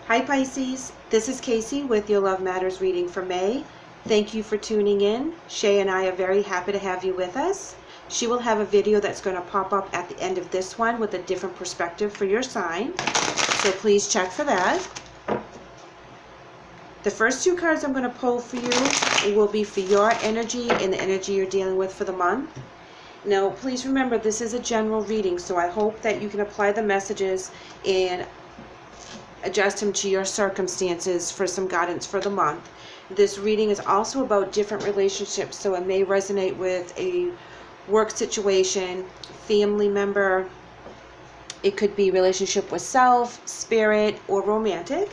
Hi Pisces, this is Kacee with your Love Matters reading for May. Thank you for tuning in. Shae and I are very happy to have you with us. She will have a video that's going to pop up at the end of this one with a different perspective for your sign. So please check for that. The first two cards I'm going to pull for you will be for your energy and the energy you're dealing with for the month. Now, please remember this is a general reading, so I hope that you can apply the messages and adjust them to your circumstances for some guidance for the month. This reading is also about different relationships, so it may resonate with a work situation, family member. It could be relationship with self, spirit, or romantic.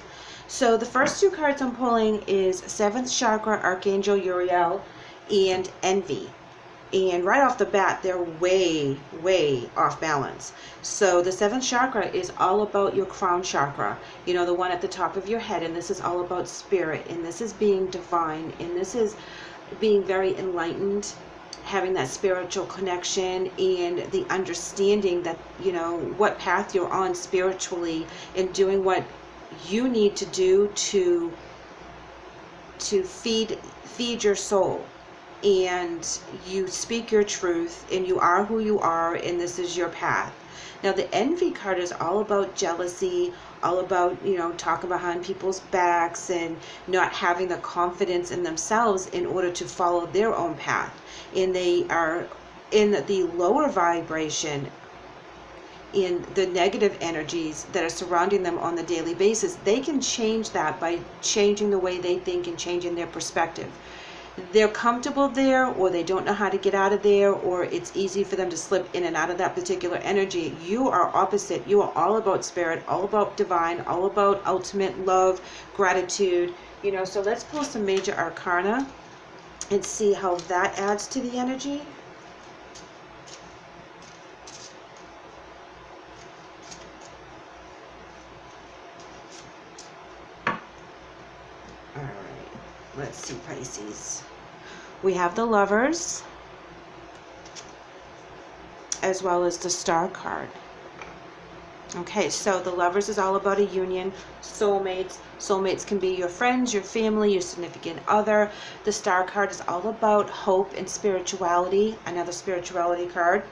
So the first two cards I'm pulling is 7th Chakra, Archangel Uriel, and Envy. And right off the bat, they're way, way off balance. So the 7th chakra is all about your crown chakra, you know, the one at the top of your head. And this is all about spirit. And this is being divine. And this is being very enlightened, having that spiritual connection and the understanding that, you know, what path you're on spiritually and doing what you need to do to feed your soul. And you speak your truth and you are who you are, and this is your path. Now the Envy card is all about jealousy, all about, you know, talking behind people's backs and not having the confidence in themselves in order to follow their own path. And they are in the lower vibration, in the negative energies that are surrounding them on the daily basis. They can change that by changing the way they think and changing their perspective. They're comfortable there, or they don't know how to get out of there, or it's easy for them to slip in and out of that particular energy. You are opposite. You are all about spirit, all about divine, all about ultimate love, gratitude. You know, so let's pull some major arcana and see how that adds to the energy. Let's see, Pisces. We have the Lovers, as well as the Star card. Okay, so the Lovers is all about a union, soulmates. Soulmates can be your friends, your family, your significant other. The Star card is all about hope and spirituality, another spirituality card.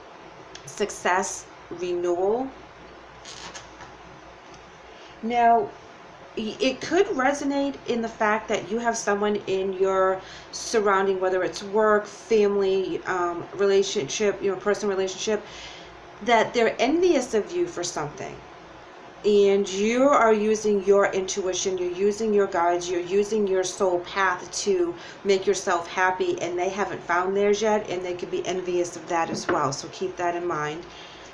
Success, renewal. Now, it could resonate in the fact that you have someone in your surrounding, whether it's work, family, relationship, you know, personal relationship, that they're envious of you for something. And you are using your intuition, you're using your guides, you're using your soul path to make yourself happy, and they haven't found theirs yet, and they could be envious of that as well. So keep that in mind.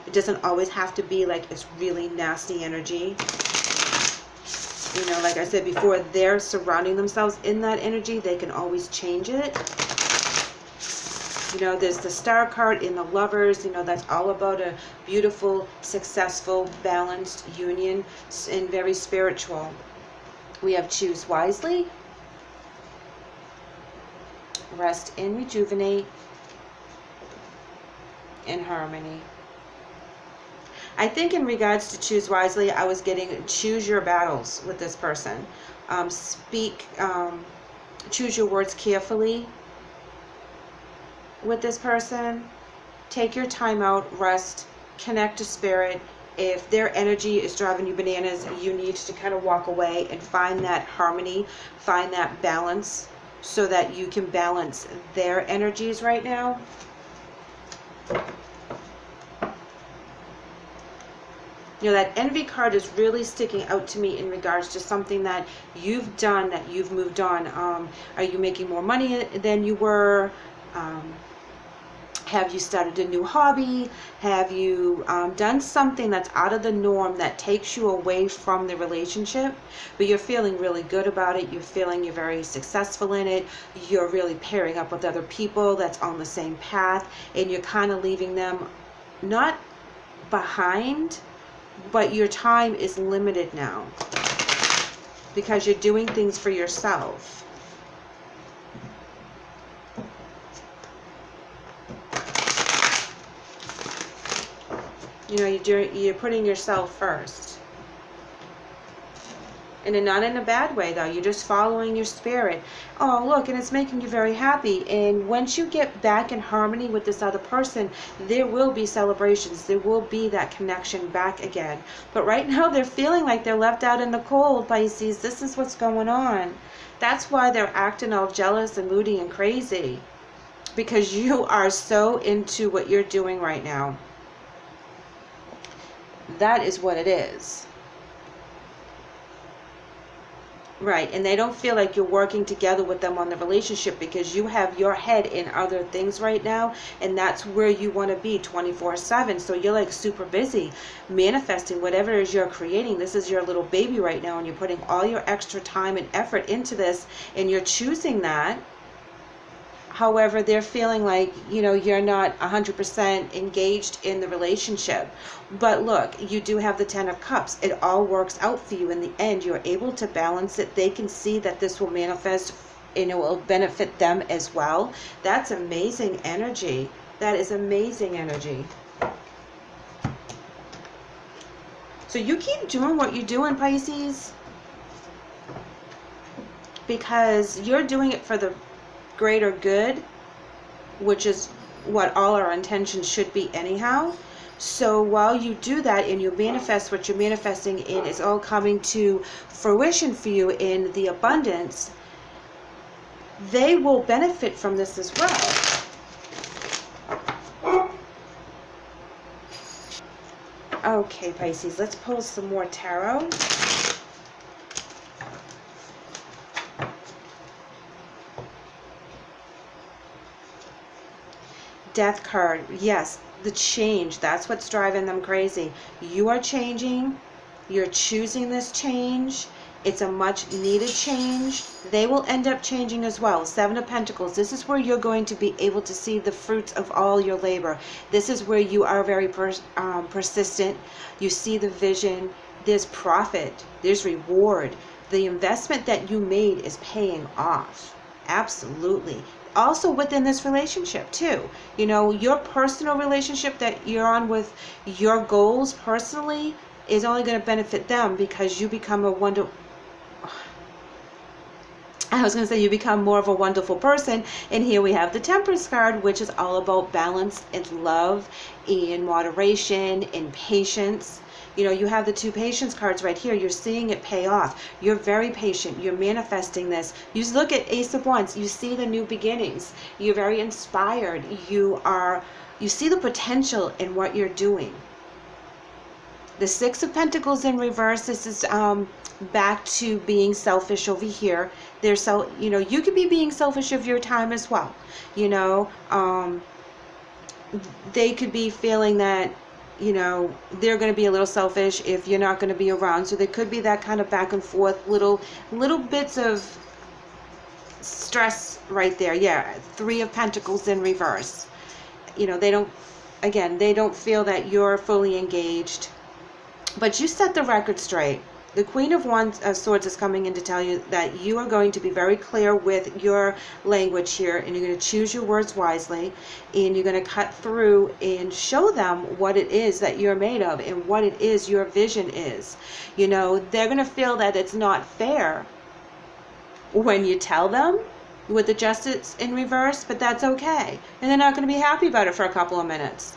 It doesn't always have to be like it's really nasty energy. You know, like I said before, they're surrounding themselves in that energy. They can always change it. You know, there's the Star card in the Lovers. You know, that's all about a beautiful, successful, balanced union and very spiritual. We have Choose Wisely, Rest and Rejuvenate, and Harmony. I think in regards to Choose Wisely, I was getting choose your battles with this person. Choose your words carefully with this person. Take your time out, rest, connect to spirit. If their energy is driving you bananas, you need to kind of walk away and find that harmony, find that balance so that you can balance their energies right now. You know, that Envy card is really sticking out to me in regards to something that you've done, that you've moved on. Are you making more money than you were? Have you started a new hobby? Have you done something that's out of the norm that takes you away from the relationship? But you're feeling really good about it. You're feeling you're very successful in it. You're really pairing up with other people that's on the same path. And you're kind of leaving them not behind, but your time is limited now because you're doing things for yourself. You know, you're putting yourself first. And not in a bad way, though. You're just following your spirit. Oh, look, and it's making you very happy. And once you get back in harmony with this other person, there will be celebrations. There will be that connection back again. But right now, they're feeling like they're left out in the cold, Pisces. This is what's going on. That's why they're acting all jealous and moody and crazy. Because you are so into what you're doing right now. That is what it is. Right, and they don't feel like you're working together with them on the relationship because you have your head in other things right now, and that's where you want to be 24/7. So you're like super busy manifesting whatever it is you're creating. This is your little baby right now, and you're putting all your extra time and effort into this, and you're choosing that. However, they're feeling like, you know, you're not 100% engaged in the relationship. But look, you do have the 10 of Cups. It all works out for you in the end. You're able to balance it. They can see that this will manifest and it will benefit them as well. That's amazing energy. That is amazing energy. So you keep doing what you're doing, Pisces, because you're doing it for the greater good, which is what all our intentions should be anyhow. So while you do that and you manifest what you're manifesting in, it's all coming to fruition for you in the abundance, they will benefit from this as well. Okay, Pisces, let's pull some more tarot. Death card. Yes, the change. That's what's driving them crazy. You are changing. You're choosing this change. It's a much needed change. They will end up changing as well. 7 of Pentacles. This is where you're going to be able to see the fruits of all your labor. This is where you are very persistent. You see the vision. There's profit. There's reward. The investment that you made is paying off. Absolutely. Also within this relationship too, you know, your personal relationship that you're on with your goals personally is only going to benefit them because you become you become more of a wonderful person. And here we have the Temperance card, which is all about balance and love and moderation and patience. You know, you have the 2 patience cards right here. You're seeing it pay off. You're very patient. You're manifesting this. You look at Ace of Wands. You see the new beginnings. You're very inspired. You see the potential in what you're doing. The 6 of Pentacles in reverse. This is back to being selfish over here. You know, you could be being selfish of your time as well. You know, they could be feeling that, you know, they're going to be a little selfish if you're not going to be around. So there could be that kind of back and forth, little bits of stress right there. Yeah, 3 of Pentacles in reverse. You know, they don't feel that you're fully engaged. But you set the record straight. The Queen of Swords is coming in to tell you that you are going to be very clear with your language here, and you're going to choose your words wisely, and you're going to cut through and show them what it is that you're made of and what it is your vision is. You know, they're going to feel that it's not fair when you tell them with the Justice in reverse, but that's okay. And they're not going to be happy about it for a couple of minutes.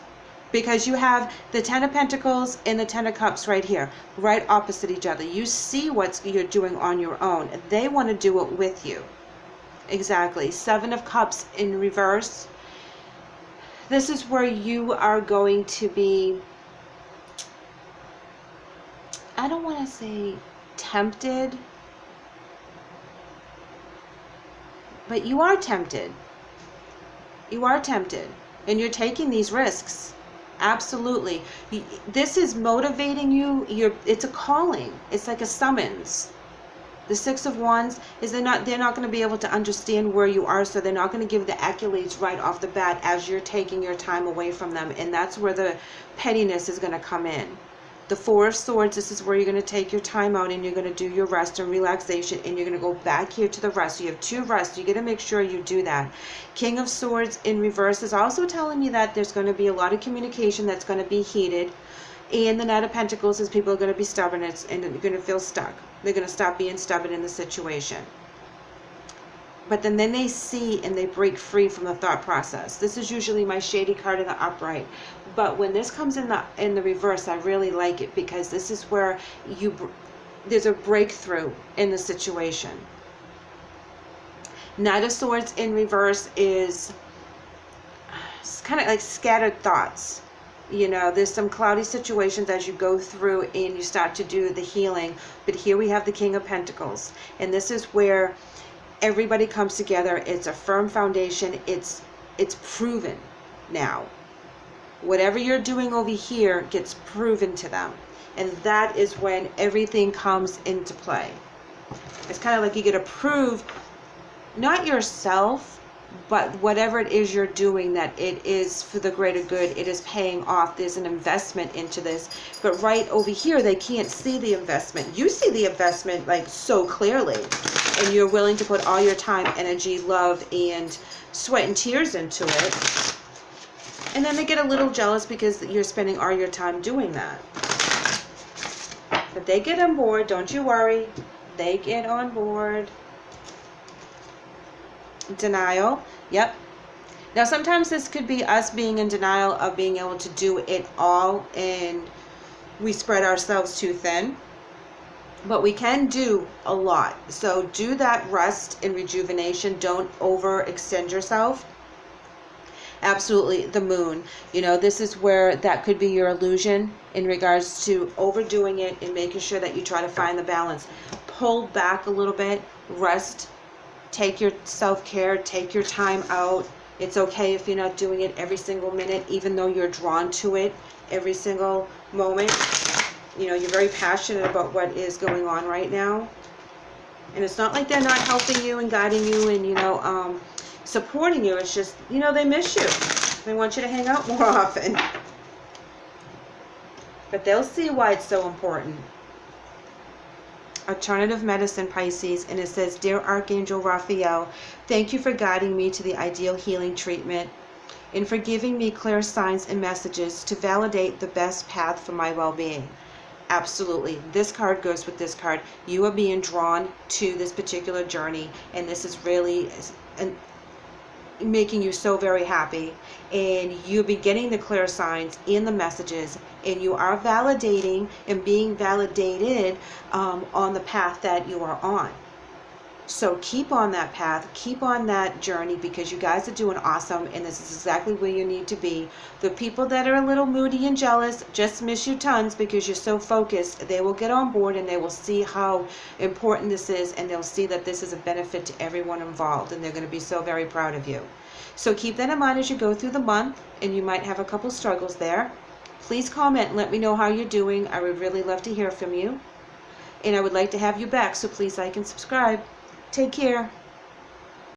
Because you have the 10 of Pentacles and the 10 of Cups right here, right opposite each other. You see what you're doing on your own. They want to do it with you. Exactly. 7 of Cups in reverse. This is where you are going to be, I don't want to say tempted, but you are tempted. You are tempted. And you're taking these risks. Absolutely. This is motivating you. It's a calling. It's like a summons. The 6 of Wands is they're not going to be able to understand where you are, so they're not going to give the accolades right off the bat as you're taking your time away from them. And that's where the pettiness is going to come in. The 4 of Swords, this is where you're going to take your time out and you're going to do your rest and relaxation, and you're going to go back here to the rest. So you have 2 rests. You got to make sure you do that. King of Swords in reverse is also telling you that there's going to be a lot of communication that's going to be heated. And the Knight of Pentacles is people are going to be stubborn and they're going to feel stuck. They're going to stop being stubborn in the situation. But then they see and they break free from the thought process. This is usually my shady card in the upright. But when this comes in the reverse, I really like it, because this is where there's a breakthrough in the situation. Knight of Swords in reverse is kind of like scattered thoughts. You know, there's some cloudy situations as you go through and you start to do the healing. But here we have the King of Pentacles. And this is where everybody comes together. It's a firm foundation. It's proven now. Whatever you're doing over here gets proven to them. And that is when everything comes into play. It's kind of like you get to prove, not yourself, but whatever it is you're doing, that it is for the greater good. It is paying off. There's an investment into this. But right over here, they can't see the investment. You see the investment like so clearly. And you're willing to put all your time, energy, love, and sweat and tears into it. And then they get a little jealous because you're spending all your time doing that. But they get on board. Don't you worry. They get on board. Denial. Yep. Now sometimes this could be us being in denial of being able to do it all, and we spread ourselves too thin. But we can do a lot. So do that rest and rejuvenation. Don't overextend yourself. Absolutely, the moon. You know, this is where that could be your illusion in regards to overdoing it and making sure that you try to find the balance. Pull back a little bit, rest, take your self-care, take your time out. It's okay if you're not doing it every single minute, even though you're drawn to it every single moment. You know, you're very passionate about what is going on right now. And it's not like they're not helping you and guiding you and, you know, supporting you. It's just, you know, they miss you. They want you to hang out more often. But they'll see why it's so important. Alternative medicine, Pisces, and it says, Dear Archangel Raphael, thank you for guiding me to the ideal healing treatment and for giving me clear signs and messages to validate the best path for my well-being. Absolutely. This card goes with this card. You are being drawn to this particular journey, and this is really making you so very happy, and you'll be getting the clear signs and the messages, and you are validating and being validated on the path that you are on. So keep on that path, keep on that journey, because you guys are doing awesome, and this is exactly where you need to be. The people that are a little moody and jealous just miss you tons because you're so focused. They will get on board and they will see how important this is, and they'll see that this is a benefit to everyone involved, and they're going to be so very proud of you. So keep that in mind as you go through the month, and you might have a couple struggles there. Please comment and let me know how you're doing. I would really love to hear from you, and I would like to have you back, so please like and subscribe. Take care.